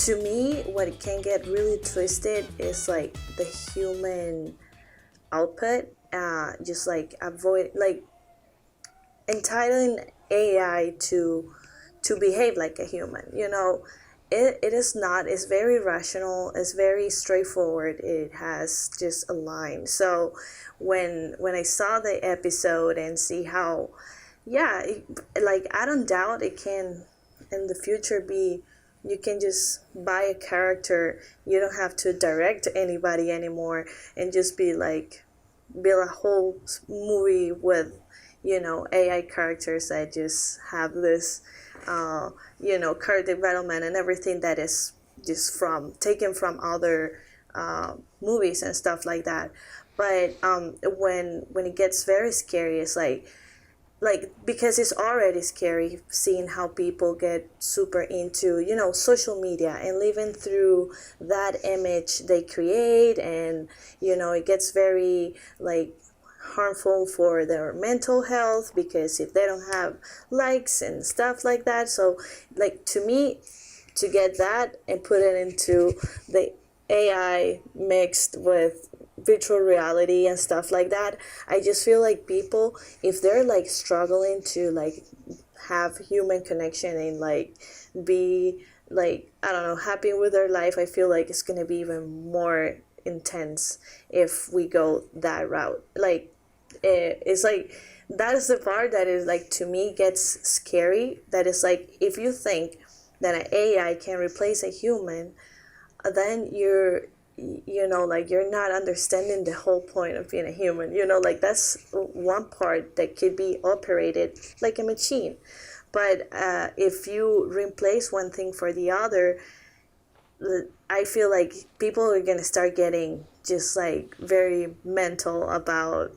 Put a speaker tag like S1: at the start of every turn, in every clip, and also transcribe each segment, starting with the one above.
S1: To me, what it can get really twisted is like the human output. Just like avoid like entitling AI to behave like a human. It is not. It's very rational. It's very straightforward. It has just a line. So when I saw the episode and see how, yeah, like I don't doubt it can in the future be. You can just buy a character. You don't have to direct anybody anymore, and just be like build a whole movie with AI characters that just have this character development and everything that is just from taken from other movies and stuff like that. But when it gets very scary, it's like because it's already scary seeing how people get super into social media and living through that image they create, and it gets very like harmful for their mental health because if they don't have likes and stuff like that. So like to me, to get that and put it into the AI mixed with virtual reality and stuff like that, I just feel like people, if they're like struggling to like have human connection and like be like, I don't know, happy with their life, I feel like it's gonna be even more intense if we go that route. Like it's like that is the part that is like to me gets scary. That is like if you think that an AI can replace a human, then like you're not understanding the whole point of being a human. Like that's one part that could be operated like a machine. But if you replace one thing for the other, I feel like people are gonna start getting just like very mental about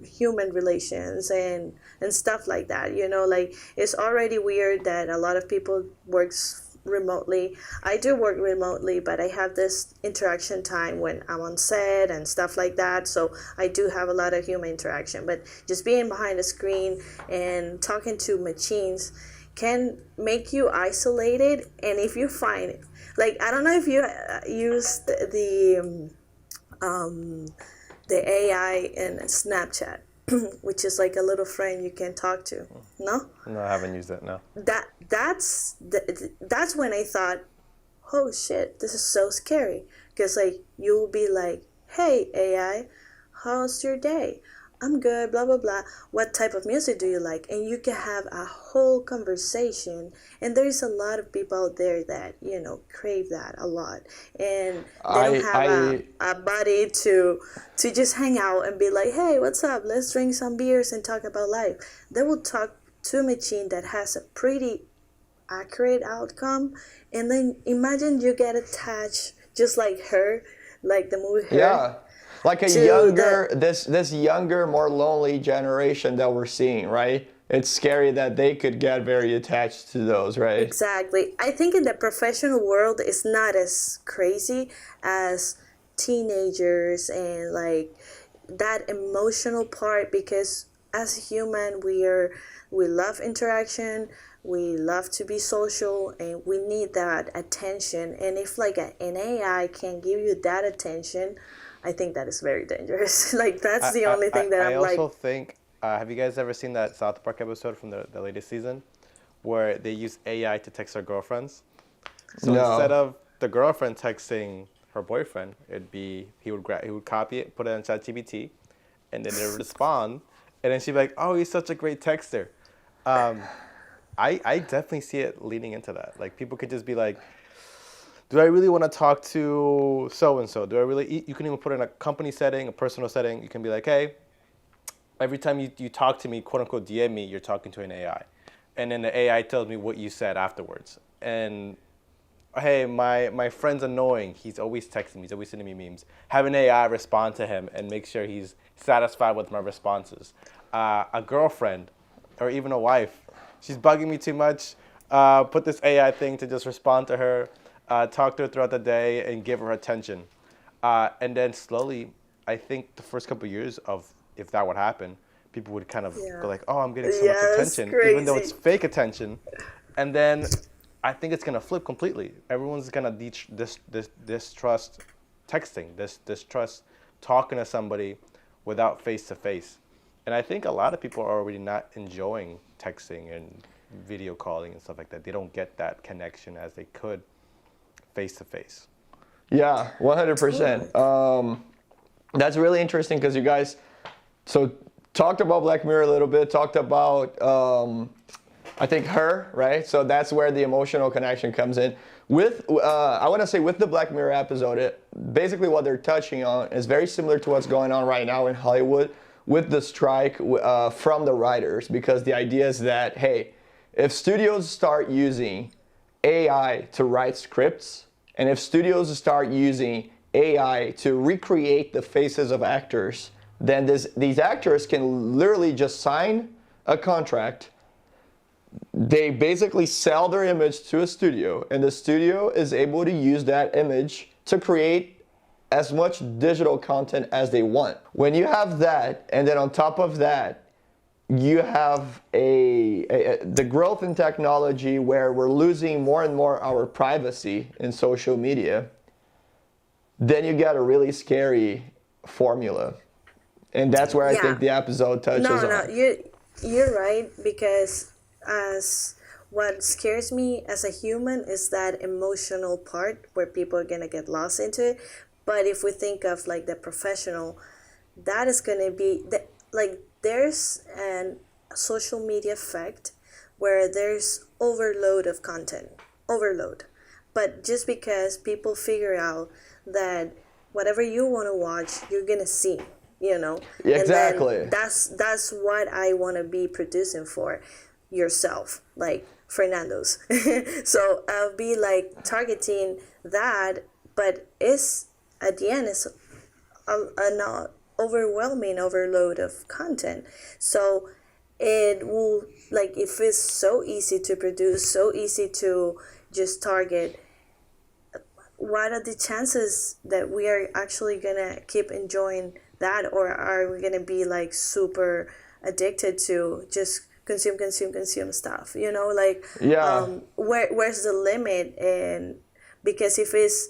S1: human relations and stuff like that. Like it's already weird that a lot of people works remotely. I do work remotely, but I have this interaction time when I'm on set and stuff like that. So I do have a lot of human interaction. But just being behind a screen and talking to machines can make you isolated. And if you find, like, I don't know if you used the AI in Snapchat, which is like a little friend you can talk to. No?
S2: No, I haven't used it. No.
S1: That's when I thought, oh shit, this is so scary. Because like you'll be like, hey AI, how's your day? I'm good, blah blah blah. What type of music do you like? And you can have a whole conversation. And there's a lot of people out there that crave that a lot, and they don't have a buddy to just hang out and be like, hey, what's up? Let's drink some beers and talk about life. They will talk to a machine that has a pretty accurate outcome, and then imagine you get attached just like her, like the movie Her.
S3: Yeah. Like a younger, this younger, more lonely generation that we're seeing, right? It's scary that they could get very attached to those, right?
S1: Exactly. I think in the professional world, it's not as crazy as teenagers and like that emotional part, because as a human, we love interaction, we love to be social, and we need that attention. And if like an AI can give you that attention, I think that is very dangerous. Like that's the only thing that I'm like.
S2: I also think, have you guys ever seen that South Park episode from the latest season, where they use AI to text their girlfriends? So
S3: No.
S2: instead of the girlfriend texting her boyfriend, he would copy it, put it on ChatGPT, and then it would respond, and then she'd be like, "Oh, he's such a great texter." I definitely see it leading into that. Like people could just be like, do I really want to talk to so-and-so? Do I really? You can even put it in a company setting, a personal setting. You can be like, hey, every time you talk to me, quote unquote, DM me, you're talking to an AI. And then the AI tells me what you said afterwards. And hey, my friend's annoying. He's always texting me. He's always sending me memes. Have an AI respond to him and make sure he's satisfied with my responses. A girlfriend or even a wife, she's bugging me too much. Put this AI thing to just respond to her. Talk to her throughout the day and give her attention. And then slowly, I think the first couple of years of if that would happen, people would kind of
S1: Yeah.
S2: go like, oh, I'm getting so much
S1: Yeah, it's
S2: attention, even though it's
S1: crazy.
S2: fake attention. And then I think it's gonna flip completely. Everyone's gonna distrust texting, distrust talking to somebody without face to face. And I think a lot of people are already not enjoying texting and video calling and stuff like that. They don't get that connection as they could face to face.
S3: Yeah, 100%. That's really interesting because you guys talked about Black Mirror a little bit, talked about I think Her, right? So that's where the emotional connection comes in. With I want to say with the Black Mirror episode, basically what they're touching on is very similar to what's going on right now in Hollywood with the strike from the writers, because the idea is that, hey, if studios start using AI to write scripts, and if studios start using AI to recreate the faces of actors, then these actors can literally just sign a contract. They basically sell their image to a studio, and the studio is able to use that image to create as much digital content as they want. When you have that, and then on top of that, you have the growth in technology where we're losing more and more our privacy in social media, then you get a really scary formula. And that's where I think the episode touches on.
S1: No, you're right, because as what scares me as a human is that emotional part where people are gonna get lost into it. But if we think of like the professional, that is gonna be like there's an social media effect where there's overload of content, overload. But just because people figure out that whatever you want to watch, you're gonna see, you know.
S3: Exactly.
S1: And then that's what I want to be producing for yourself, like Fernando's. So I'll be like targeting that, but it's at the end it's an overwhelming overload of content. So it will, like, if it's so easy to produce, so easy to just target, what are the chances that we are actually gonna keep enjoying that, or are we gonna be like super addicted to just consume stuff, you know, like where's the limit? And because if it's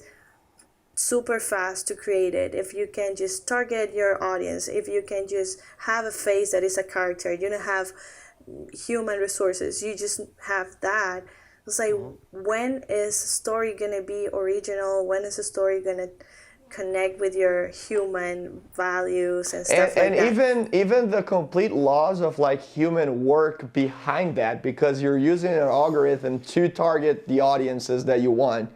S1: super fast to create it, if you can just target your audience, if you can just have a face that is a character, you don't have human resources, you just have that. It's like, when is a story gonna be original? When is a story gonna connect with your human values and stuff like that?
S3: And even the complete laws of like human work behind that, because you're using an algorithm to target the audiences that you want,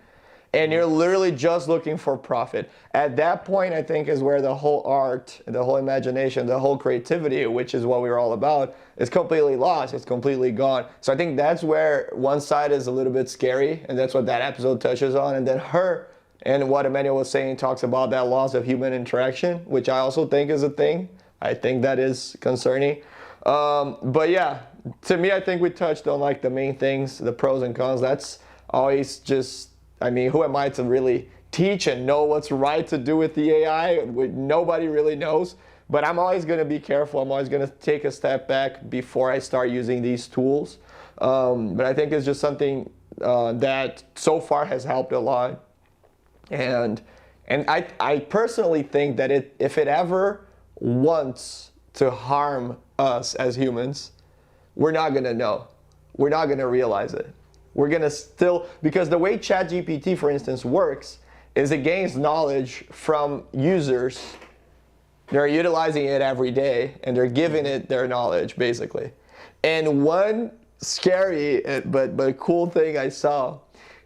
S3: and you're literally just looking for profit. At that point, I think, is where the whole art, the whole imagination, the whole creativity, which is what we're all about, is completely lost. It's completely gone. So I think that's where one side is a little bit scary, and that's what that episode touches on. And then Her, and what Emmanuel was saying, talks about that loss of human interaction, which I also think is a thing. I think that is concerning. But yeah, to me, I think we touched on like the main things, the pros and cons. That's always just, I mean, who am I to really teach and know what's right to do with the AI? Nobody really knows. But I'm always going to be careful. I'm always going to take a step back before I start using these tools. But I think it's just something that so far has helped a lot. And I personally think that if it ever wants to harm us as humans, we're not going to know. We're not going to realize it. We're going to still, because the way ChatGPT, for instance, works is it gains knowledge from users. They're utilizing it every day, and they're giving it their knowledge, basically. And one scary but cool thing I saw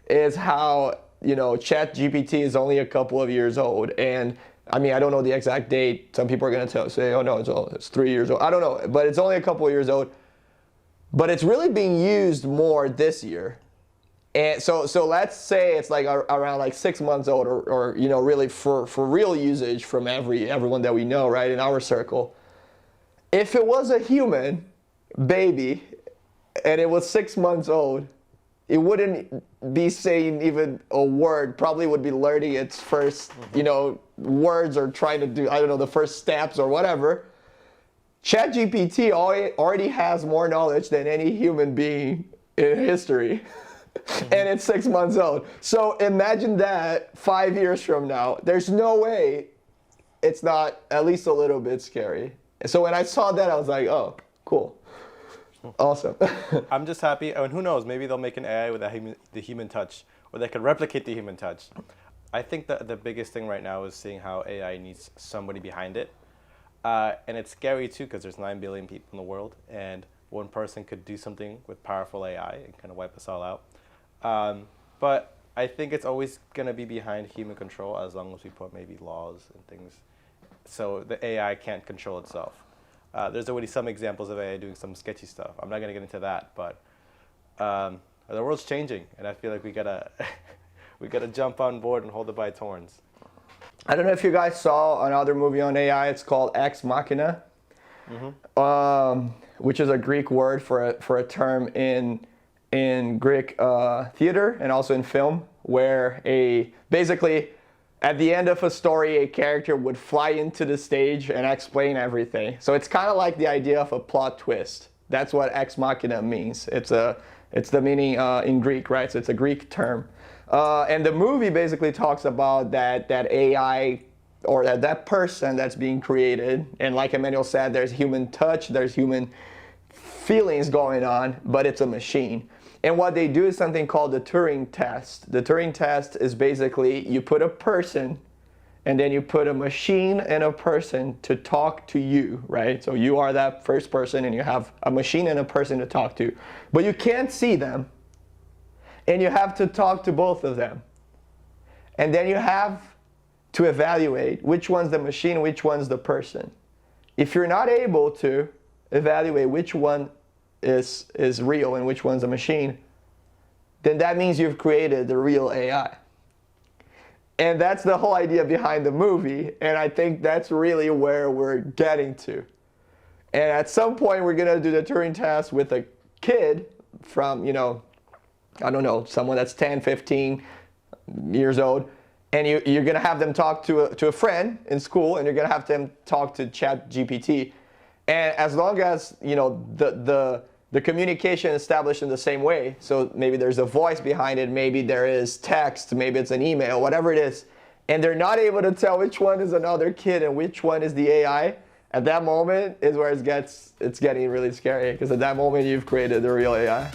S3: is how, you know, ChatGPT is only a couple of years old. And I mean, I don't know the exact date. Some people are going to say, oh no, it's 3 years old. I don't know, but it's only a couple of years old. But it's really being used more this year. And so let's say it's like around like 6 months old, or you know, really for real usage from everyone that we know, right, in our circle. If it was a human baby and it was 6 months old, it wouldn't be saying even a word, probably would be learning its first, you know, words or trying to do, I don't know, the first steps or whatever. ChatGPT already has more knowledge than any human being in history. And it's 6 months old. So imagine that 5 years from now. There's no way it's not at least a little bit scary. So when I saw that, I was like, oh, cool. Awesome.
S2: I'm just happy, and who knows, maybe they'll make an AI with the human touch, or they could replicate the human touch. I think that the biggest thing right now is seeing how AI needs somebody behind it. And it's scary too, because there's 9 billion people in the world, and one person could do something with powerful AI and kind of wipe us all out. But I think it's always going to be behind human control as long as we put maybe laws and things so the AI can't control itself. There's already some examples of AI doing some sketchy stuff. I'm not going to get into that, but the world's changing, and I feel like we gotta we gotta jump on board and hold it by its horns.
S3: I don't know if you guys saw another movie on AI. It's called Ex Machina, which is a Greek word for a term in Greek theater and also in film, where basically at the end of a story, a character would fly into the stage and explain everything. So it's kind of like the idea of a plot twist. That's what Ex Machina means. It's the meaning in Greek, right? So it's a Greek term. And the movie basically talks about that AI, or that person that's being created. And like Emmanuel said, there's human touch, there's human feelings going on, but it's a machine. And what they do is something called the Turing test. The Turing test is basically you put a person and then you put a machine and a person to talk to you, right? So you are that first person and you have a machine and a person to talk to. But you can't see them. And you have to talk to both of them. And then you have to evaluate which one's the machine, which one's the person. If you're not able to evaluate which one is real and which one's a machine, then that means you've created the real AI. And that's the whole idea behind the movie, and I think that's really where we're getting to. And at some point we're gonna do the Turing test with a kid from, you know, I don't know, someone that's 10, 15 years old, and you're gonna have them talk to a friend in school, and you're gonna have them talk to ChatGPT. And as long as, you know, the communication is established in the same way, so maybe there's a voice behind it, maybe there is text, maybe it's an email, whatever it is, and they're not able to tell which one is another kid and which one is the AI, at that moment is where it's getting really scary, because at that moment you've created the real AI.